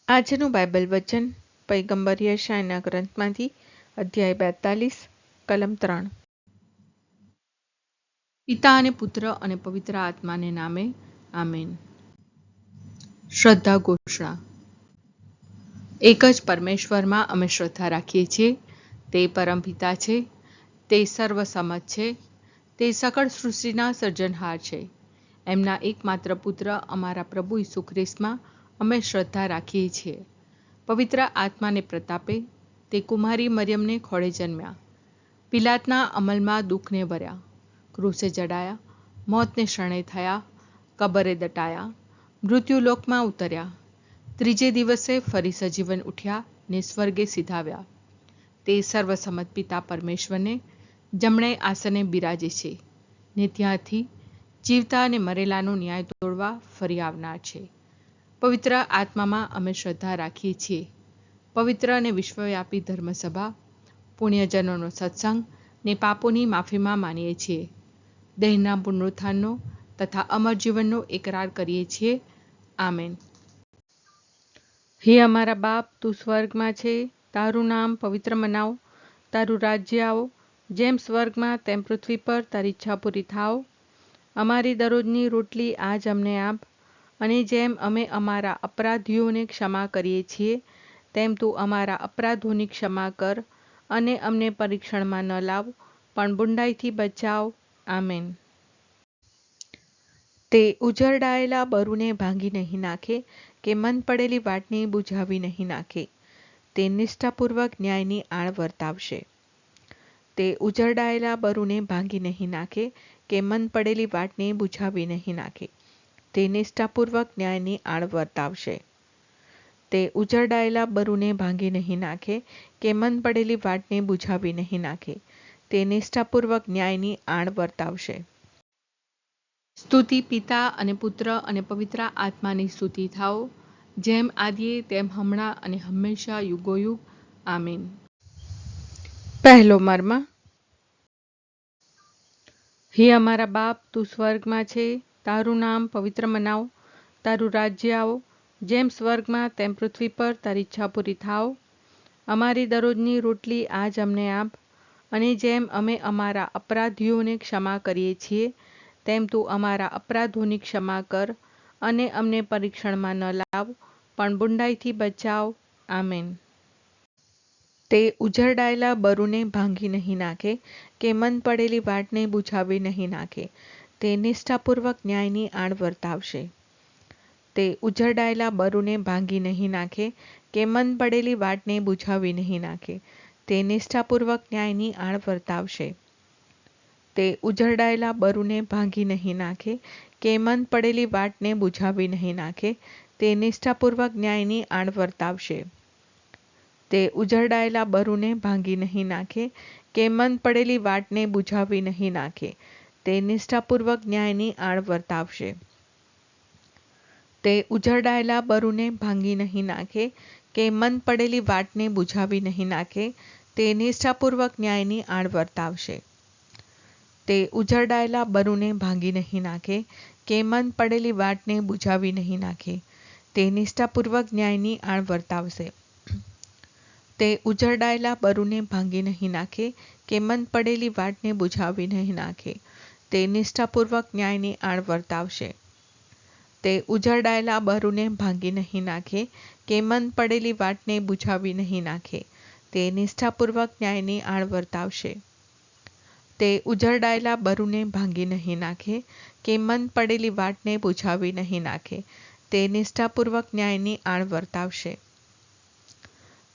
આજનું બાઇબલ વચન પૈગંબર યશાયાના ગ્રંથમાંથી અધ્યાય 42 કલમ 3. પિતા અને પુત્ર અને પવિત્ર આત્માને નામે આમેન. શ્રદ્ધા ઘોષણા. એક જ પરમેશ્વરમાં અમે શ્રદ્ધા રાખીએ છીએ. તે પરમપિતા છે, તે સર્વસમત છે, તે સકળ સૃષ્ટિના સર્જનહાર છે. એમના એકમાત્ર પુત્ર અમારા પ્રભુ ઈસુ ખ્રિસ્તમાં અમે શ્રદ્ધા રાખીએ છીએ. પવિત્ર આત્માને પ્રતાપે તે કુમારી મરિયમને ખોળે જન્મ્યા. પિલાતના અમલમાં દુઃખને વર્યા, ક્રૂસે જડાયા, મોતને શરણે થયા, કબરે દટાયા, મૃત્યુલોકમાં ઉતર્યા, ત્રીજે દિવસે ફરી સજીવન ઉઠ્યા ને સ્વર્ગે સિધાવ્યા. તે સર્વસમત પિતા પરમેશ્વરને જમણે આસને બિરાજે છે ને ત્યાંથી જીવતા અને મરેલાનો ન્યાય તોડવા ફરી આવનાર છે. પવિત્ર આત્મામાં અમે શ્રદ્ધા રાખીએ છીએ. પવિત્ર અને વિશ્વવ્યાપી ધર્મસભા, પુણ્યજનોનો સત્સંગ ને પાપોની માફીમાં માનીએ છીએ. દેહના પુનરુત્થાનનો તથા અમર જીવનનો એકરાર કરીએ છીએ. આમેન. હે અમારા બાપ, તું સ્વર્ગમાં છે, તારું નામ પવિત્ર મનાવો, તારું રાજ્ય આવો, જેમ સ્વર્ગમાં તેમ પૃથ્વી પર તારી ઈચ્છા પૂરી થાવ. અમારી દરરોજની રોટલી આજ અમને આપ, અને જેમ અમે અમારા અપરાધીઓને ક્ષમા કરીએ છીએ તેમ તું અમારા અપરાધોની ક્ષમા કર, અને અમને પરીક્ષણમાં ન લાવ, પણ બુંડાઈથી બચાવ. આમેન. તે ઉજરડાયેલા બરુને ભાંગી નહીં નાખે, કે મન પડેલી વાટને બુઝાવી નહીં નાખે. તે નિષ્ઠાપૂર્વક ન્યાયની આણ વર્તાવશે. તે ઉજરડાયેલા બરુને ભાંગી નહીં નાખે, કે મન પડેલી વાટને બુઝાવી નહીં નાખે. તે નિષ્ઠાપૂર્વક ન્યાયની આણ વર્તાવશે. તે ઉજરડાયેલા બરુને ભાંગી નહીં નાખે, કે મન પડેલી વાટને બુઝાવી નહીં નાખે. તે નિષ્ઠાપૂર્વક ન્યાયની આણ વર્તાવશે. સ્તુતિ પિતા અને પુત્ર અને પવિત્ર આત્માની સ્તુતિ થાઓ, જેમ આદિએ તેમ હમણાં અને હંમેશા યુગોયુગ. આમીન. પહેલો મર્મ. હે અમારા બાપ, તું સ્વર્ગમાં છે, તારું નામ પવિત્ર મનાવો, તારું રાજ્ય આવો, જેમ સ્વર્ગમાં તેમ પૃથ્વી પર તારી ઈચ્છા પૂરી થાવ. અમારી દરરોજની રોટલી આજ અમને આપ, અને જેમ અમે અમારા અપરાધીઓને ક્ષમા કરીએ છીએ તેમ તું અમારા અપરાધોની ક્ષમા કર, અને અમને પરીક્ષણમાં ન લાવ, પણ બુંડાઈથી બચાવ. આમેન. તે ઉજરડાયેલા બરુને ભાંગી નહીં નાખે, કે મન પડેલી વાટને બુઝાવી નહીં નાખે. તે નિષ્ઠાપૂર્વક ન્યાયની આણ વર્તાવશે. તે ઉજરડાયેલા બરુને ભાંગી નહીં નાખે, કે મન પડેલી વાટને બુઝાવી નહીં નાખે. તે નિષ્ઠાપૂર્વક ન્યાયની આણ વર્તાવશે. તે ઉજરડાયેલા બરુને ભાંગી નહીં નાખે, કે મન પડેલી વાટને બુઝાવી નહીં નાખે. તે નિષ્ઠાપૂર્વક ન્યાયની આણ વર્તાવશે. તે ઉજરડાયેલા બરુને ભાંગી નહીં નાખે, કે મન પડેલી વાટને બુઝાવી નહીં નાખે. તે નિષ્ઠાપૂર્વક ન્યાયની આણ વર્તાવશે. તે ઉજરડાયેલા બરુને ભાંગી નહીં નાખે, કે મન પડેલી વાટને બુઝાવી નહીં નાખે. તે નિષ્ઠાપૂર્વક ન્યાયની આણ વર્તાવશે. તે ઉજરડાયેલા બરુને ભાંગી નહીં નાખે, કે મન પડેલી વાટને બુઝાવી નહીં નાખે. તે નિષ્ઠાપૂર્વક ન્યાયની આણ વર્તાવશે. તે ઉજરડાયેલા બરુને ભાંગી નહીં નાખે, કે મન પડેલી વાટને બુઝાવી નહીં નાખે. તે નિષ્ઠાપૂર્વક ન્યાયની આણ વર્તાવશે. તે ઉજરડાયેલા બરુને ભાંગી નહીં નાખે, કે મન પડેલી વાટને બુઝાવી નહીં નાખે. તે નિષ્ઠાપૂર્વક ન્યાયની આણ વર્તાવશે. તે ઉજરડાયેલા બરુને ભાંગી નહીં નાખે, કે મન પડેલી વાટને બુઝાવી નહીં નાખે. તે નિષ્ઠાપૂર્વક ન્યાયની આણ વર્તાવશે.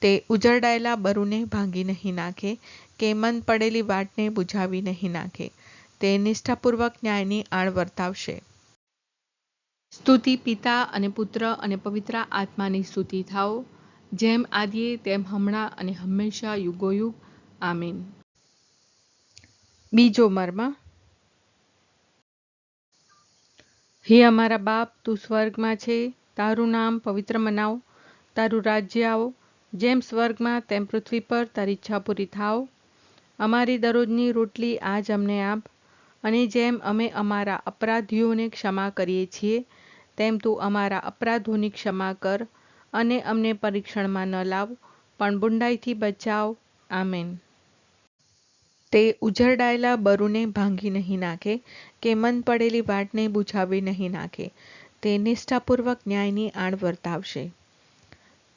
તે ઉજરડાયેલા બરુને ભાંગી નહીં નાખે, કે મન પડેલી વાટને બુઝાવી નહીં નાખે. તે નિષ્ઠાપૂર્વક ન્યાયની આણ વર્તાવશે. સ્તુતિ પિતા અને પુત્ર અને પવિત્ર આત્માની સ્તુતિ થાઓ, જેમ આદિએ તેમ હમણાં અને હંમેશા યુગોયુગ. આમીન. બીજો મર્મ. હે અમારા બાપ, તું સ્વર્ગમાં છે, તારું નામ પવિત્ર મનાવો, તારું રાજ્ય આવો, જેમ સ્વર્ગમાં તેમ પૃથ્વી પર તારી ઈચ્છા પૂરી થાવ. અમારી દરરોજની રોટલી આજ અમને આપ, અને જેમ અમે અમારા અપરાધીઓને ક્ષમા કરીએ છીએ તેમ તું અમારા અપરાધોની ક્ષમા કર, અને અમને પરીક્ષણમાં ન લાવ, પણ બુંડાઈથી બચાવ. આમેન. તે ઉજરડાયેલા બરુને ભાંગી નહીં નાખે, કે મન પડેલી વાટને બુઝાવી નહીં નાખે. તે નિષ્ઠાપૂર્વક ન્યાયની આણ વર્તાવશે.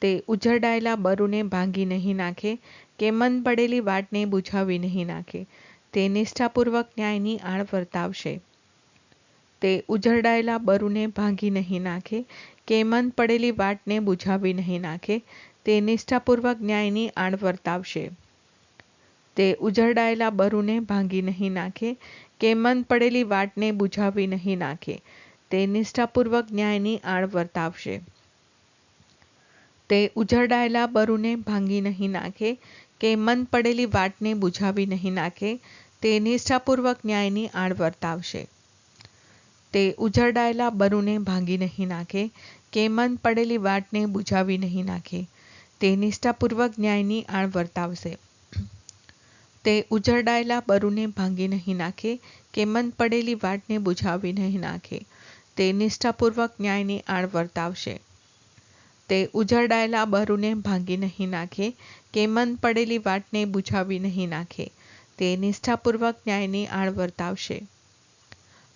તે ઉજરડાયેલા બરુને ભાંગી નહીં નાખે, કે મન પડેલી વાટને બુઝાવી નહીં નાખે. તે નિષ્ઠાપૂર્વક ન્યાયની આણ વર્તાવશે. તે ઉજરડાયેલા બરુને ભાંગી નહીં નાખે, કે મન પડેલી વાટને બુઝાવી નહીં નાખે. તે નિષ્ઠાપૂર્વક ન્યાયની આણ વર્તાવશે. તે ઉજરડાયેલા બરુને ભાંગી નહીં નાખે, કે મન પડેલી વાટને બુઝાવી નહીં નાખે. તે નિષ્ઠાપૂર્વક ન્યાયની આણ વર્તાવશે. તે ઉજરડાયેલા બરુને ભાંગી નહીં નાખે, કે મન પડેલી વાટને બુઝાવી નહીં નાખે. તે નિષ્ઠાપૂર્વક ન્યાયની આણ વર્તાવશે. તે ઉજરડાયેલા બરુને ભાંગી નહીં નાખે, કે મન પડેલી વાટને બુઝાવી નહીં નાખે. તે નિષ્ઠાપૂર્વક ન્યાયની આણ વર્તાવશે. તે ઉજરડાયેલા બરુને ભાંગી નહીં નાખે, કે મન પડેલી વાટને બુઝાવી નહીં નાખે. તે નિષ્ઠાપૂર્વક ન્યાયની આણ વર્તાવશે. તે ઉજરડાયેલા બરુને ભાંગી નહીં નાખે, કે મન પડેલી વાટને બુઝાવી નહીં નાખે. તે નિષ્ઠાપૂર્વક ન્યાયની આણ વર્તાવશે.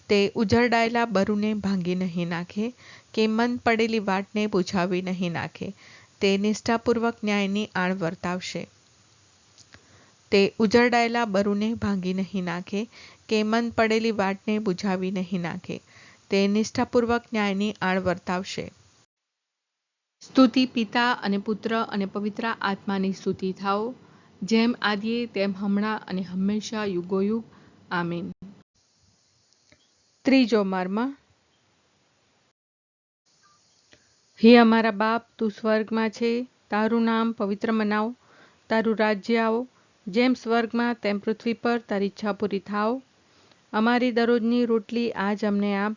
તે ઉજરડાયેલા બરુને ભાંગી નહીં નાખે, કે મન પડેલી વાટને બુઝાવી નહીં નાખે. તે નિષ્ઠાપૂર્વક ન્યાયની આણ વર્તાવશે. તે ઉજરડાયેલા બરુને ભાંગી નહીં નાખે, કે મન પડેલી વાટને બુઝાવી નહીં નાખે. તે નિષ્ઠાપૂર્વક ન્યાયની આણ વર્તાવશે. સ્તુતિ પિતા અને પુત્ર અને પવિત્ર આત્માની સ્તુતિ થાઓ, જેમ આદિએ તેમ હમણાં અને હંમેશા યુગોયુગ. આમીન. ત્રીજો મર્મ. હે અમારા બાપ, તું સ્વર્ગમાં છે, તારું નામ પવિત્ર મનાવ, તારું રાજ્ય આવો. જેમ સ્વર્ગમાં તેમ પૃથ્વી પર તારી ઈચ્છા પૂરી થાવ. અમારી દરરોજની રોટલી આજ અમને આપ,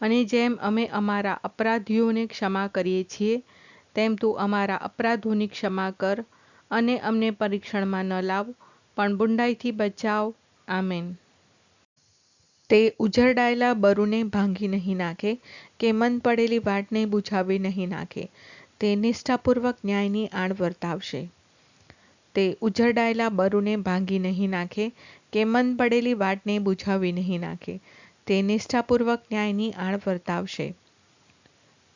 અને જેમ અમે અમારા અપરાધીઓને ક્ષમા કરીએ છીએ, તેમ તું અમારા અપરાધોની ક્ષમા કર, અને અમને પરીક્ષણમાં ન લાવ, પણ બુંડાઈથી બચાવ. આમેન. તે ઉજરડાયેલા બરુને ભાંગી નહીં નાખે, કે મન પડેલી વાટને બુઝાવી નહીં નાખે. તે નિષ્ઠાપૂર્વક ન્યાયની આણ વર્તાવશે. તે ઉજરડાયેલા બરુને ભાંગી નહીં નાખે, કે મન પડેલી વાટને બુઝાવી નહીં નાખે. તે નિષ્ઠાપૂર્વક ન્યાયની આણ વર્તાવશે.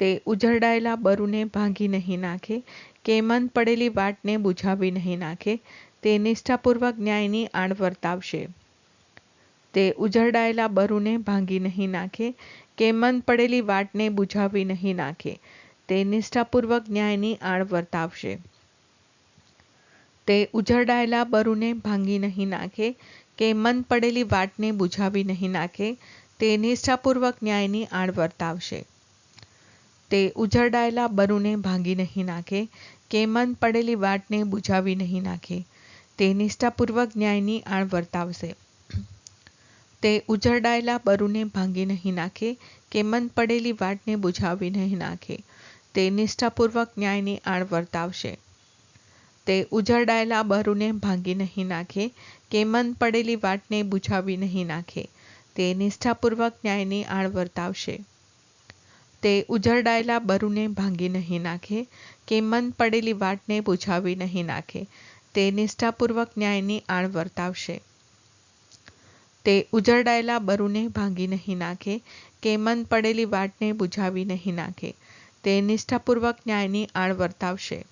તે ઉજરડાયેલા બરુને ભાંગી નહીં નાખે, કે મન પડેલી વાટને બુઝાવી નહીં નાખે. તે નિષ્ઠાપૂર્વક ન્યાયની આણ વર્તાવશે. તે ઉજરડાયેલા બરુને ભાંગી નહીં નાખે, કે મન પડેલી વાટને બુઝાવી નહીં નાખે. તે નિષ્ઠાપૂર્વક ન્યાયની આણ વર્તાવશે. તે ઉજરડાયેલા બરુને ભાંગી નહીં નાખે, કે મન પડેલી વાટને બુઝાવી નહીં નાખે. તે નિષ્ઠાપૂર્વક ન્યાયની આણ વર્તાવશે. તે ઉજરડાયેલા બરુને ભાંગી નહીં નાખે, કે મન પડેલી વાટને બુઝાવી નહીં નાખે. તે નિષ્ઠાપૂર્વક ન્યાયની આણ વર્તાવશે. તે ઉજરડાયેલા બરુને ભાંગી નહીં નાખે, કે મન પડેલી વાટને બુઝાવી નહીં નાખે. તે નિષ્ઠાપૂર્વક ન્યાયની આણ વર્તાવશે. તે ઉજરડાયેલા બરુને ભાંગી નહીં નાખે, કે મન પડેલી વાટને બુઝાવી નહીં નાખે. તે નિષ્ઠાપૂર્વક ન્યાયની આણ વર્તાવશે. તે ઉજરડાયેલા બરુને ભાંગી નહીં નાખે, કે મન પડેલી વાટને બુઝાવી નહીં નાખે. તે નિષ્ઠાપૂર્વક ન્યાયની આણ વર્તાવશે. તે ઉજરડાયેલા બરુને ભાંગી નહીં નાખે, કે મન પડેલી વાટને બુઝાવી નહીં નાખે. તે નિષ્ઠાપૂર્વક ન્યાયની આણ વર્તાવશે.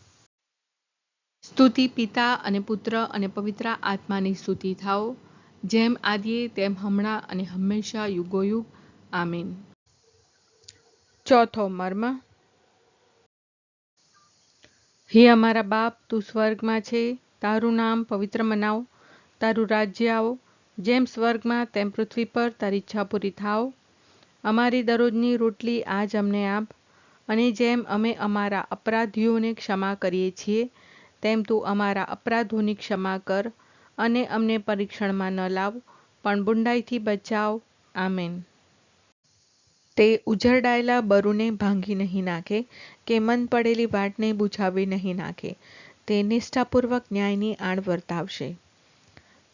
સ્તુતિ પિતા અને પુત્ર અને પવિત્ર આત્માની સ્તુતિ થાઓ, જેમ આદિએ તેમ હમણાં અને હંમેશા યુગોયુગ. આમીન. ચોથો મર્મ. હે અમારા બાપ, તું સ્વર્ગમાં છે, તારું નામ પવિત્ર મનાવ, તારું રાજ્ય આવો. જેમ સ્વર્ગમાં તેમ પૃથ્વી પર તારી ઈચ્છા પૂરી થાવ. અમારી દરરોજની રોટલી આજ અમને આપ, અને જેમ અમે અમારા અપરાધીઓને ક્ષમા કરીએ છીએ, તેમ તું અમારા અપરાધોની ક્ષમા કર, અને અમને પરીક્ષણમાં ન લાવ, પણ બુંડાઈથી બચાવ. આમેન. તે ઉજરડાયેલા બરુને ભાંગી નહીં નાખે, કે મન પડેલી વાટને બુઝાવી નહીં નાખે. તે નિષ્ઠાપૂર્વક ન્યાયની આણ વર્તાવશે.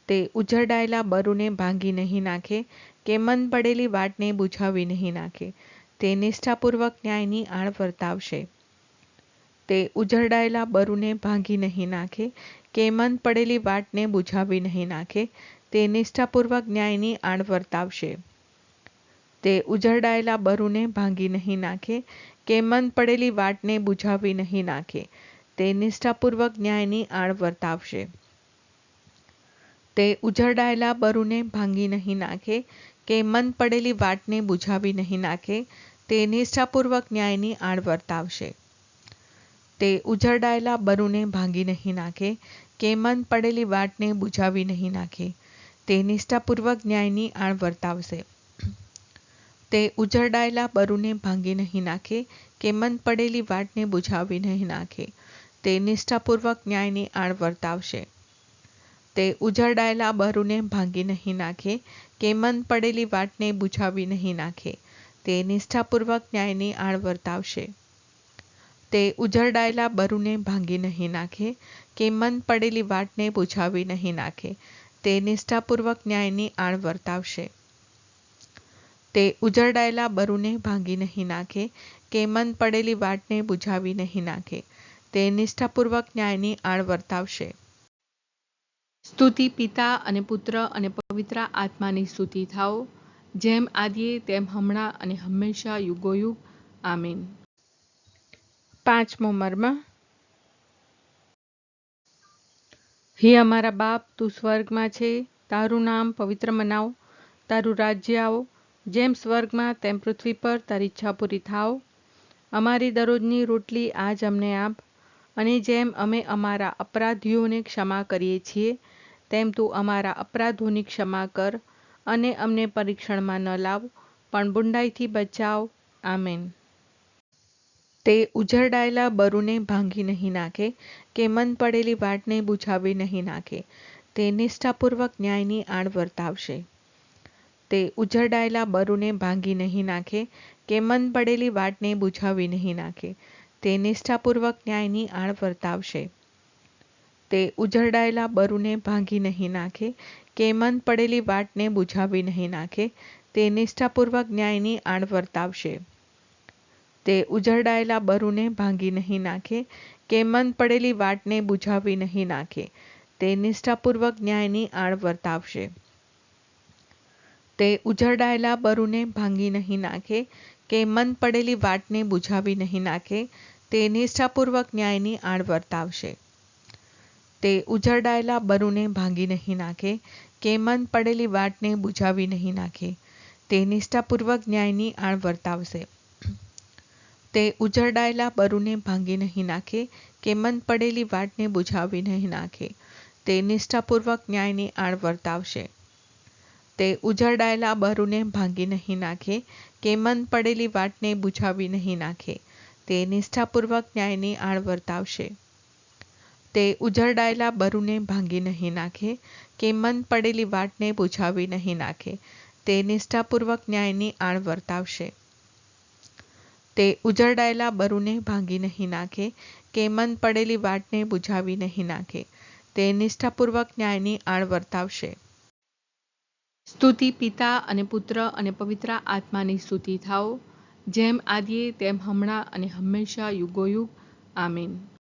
તે ઉજરડાયેલા બરુને ભાંગી નહીં નાખે, કે મન પડેલી વાટને બુઝાવી નહીં નાખે. તે નિષ્ઠાપૂર્વક ન્યાયની આણ વર્તાવશે. તે ઉજરડાયેલા બરુને ભાંગી નહીં નાખે, કે મન પડેલી વાટને બુઝાવી નહીં નાખે, તે નિષ્ઠાપૂર્વક ન્યાયની આણ વર્તાવશે. તે ઉજરડાયેલા બરુને ભાંગી નહીં નાખે, કે મન પડેલી વાટને બુઝાવી નહીં નાખે, તે નિષ્ઠાપૂર્વક ન્યાયની આણ વર્તાવશે. તે ઉજરડાયેલા બરુને ભાંગી નહીં નાખે, કે મન પડેલી વાટને બુઝાવી નહીં નાખે, તે નિષ્ઠાપૂર્વક ન્યાયની આણ વર્તાવશે. તે ઉજરડાયેલા બરુને ભાંગી નહીં નાખે, કે મન પડેલી વાટને બુઝાવી નહીં નાખે, તે નિષ્ઠાપૂર્વક ન્યાયની આણ વર્તાવશે. તે ઉજરડાયેલા બરુને ભાંગી નહીં નાખે, કે મન પડેલી વાટને બુઝાવી નહીં નાખે, તે નિષ્ઠાપૂર્વક ન્યાયની આણ વર્તાવશે. તે ઉજરડાયેલા બરુને ભાંગી નહીં નાખે, કે મન પડેલી વાટને બુઝાવી નહીં નાખે, તે નિષ્ઠાપૂર્વક ન્યાયની આણ વર્તાવશે. તે ઉજરડાયેલા બરુને ભાંગી નહીં નાખે, કે મન પડેલી વાટને બુઝાવી નહીં નાખે, તે નિષ્ઠાપૂર્વક ન્યાયની આણ વર્તાવશે. તે ઉજરડાયેલા બરુને ભાંગી નહીં નાખે, કે મન પડેલી વાટને બુઝાવી નહીં નાખે, તે નિષ્ઠાપૂર્વક ન્યાયની આણ વર્તાવશે. સ્તુતિ પિતા અને પુત્ર અને પવિત્ર આત્માની સ્તુતિ થાઓ, જેમ આદિએ તેમ હમણાં અને હંમેશા યુગોયુગ. આમીન. પાંચમો મર્મ. હે અમારા બાપ, તું સ્વર્ગમાં છે, તારું નામ પવિત્ર મનાવ, તારું રાજ્ય આવો, જેમ સ્વર્ગમાં તેમ પૃથ્વી પર તારી ઈચ્છા પૂરી થાવ. અમારી દરરોજની રોટલી આજ અમને આપ, અને જેમ અમે અમારા અપરાધીઓને ક્ષમા કરીએ છીએ, તેમ તું અમારા અપરાધોની ક્ષમા કર, અને અમને પરીક્ષણમાં ન લાવ, પણ બુંડાઈથી બચાવ. આમેન. તે ઉજરડાયેલા બરુને ભાંગી નહીં નાખે, કે મન પડેલી વાટને બુઝાવી નહીં નાખે, તે નિષ્ઠાપૂર્વક ન્યાયની આણ વર્તાવશે. તે ઉજરડાયેલા બરુને ભાંગી નહીં નાખે, કે મન પડેલી વાટને બુઝાવી નહીં નાખે, તે નિષ્ઠાપૂર્વક ન્યાયની આણ વર્તાવશે. તે ઉજરડાયેલા બરુને ભાંગી નહીં નાખે, કે મન પડેલી વાટને બુઝાવી નહીં નાખે, તે નિષ્ઠાપૂર્વક ન્યાયની આણ વર્તાવશે. તે ઉજરડાયેલા બરુને ભાંગી નહીં નાખે, કે મન પડેલી વાટને બુઝાવી નહીં નાખે, તે નિષ્ઠાપૂર્વક ન્યાયની આણ વર્તાવશે. તે ઉજરડાયેલા બરુને ભાંગી નહીં નાખે, કે મન પડેલી વાટને બુઝાવી નહીં નાખે, તે નિષ્ઠાપૂર્વક ન્યાયની આણ વર્તાવશે. તે ઉજરડાયેલા બરુને ભાંગી નહીં નાખે, કે મન પડેલી વાટને બુઝાવી નહીં નાખે, તે નિષ્ઠાપૂર્વક ન્યાયની આણ વર્તાવશે. તે ઉજરડાયેલા બરુને ભાંગી નહીં નાખે, કે મન પડેલી વાટને બુઝાવી નહીં નાખે, તે નિષ્ઠાપૂર્વક ન્યાયની આણ વર્તાવશે. તે ઉજરડાયેલા બરુને ભાંગી નહીં નાખે, કે મન પડેલી વાટને બુઝાવી નહીં નાખે, તે નિષ્ઠાપૂર્વક ન્યાયની આણ વર્તાવશે. તે ઉજરડાયેલા બરુને ભાંગી નહીં નાખે, કે મન પડેલી વાટને બુઝાવી નહીં નાખે, તે નિષ્ઠાપૂર્વક ન્યાયની આણ વર્તાવશે. તે ઉજરડાયેલા બરુને ભાંગી નહીં નાખે, કે મન પડેલી વાટને બુઝાવી નહીં નાખે, તે નિષ્ઠાપૂર્વક ન્યાયની આણ વર્તાવશે. સ્તુતિ પિતા અને પુત્ર અને પવિત્ર આત્માની સ્તુતિ થાઓ, જેમ આદિએ તેમ હમણાં અને હંમેશા યુગોયુગ. આમીન.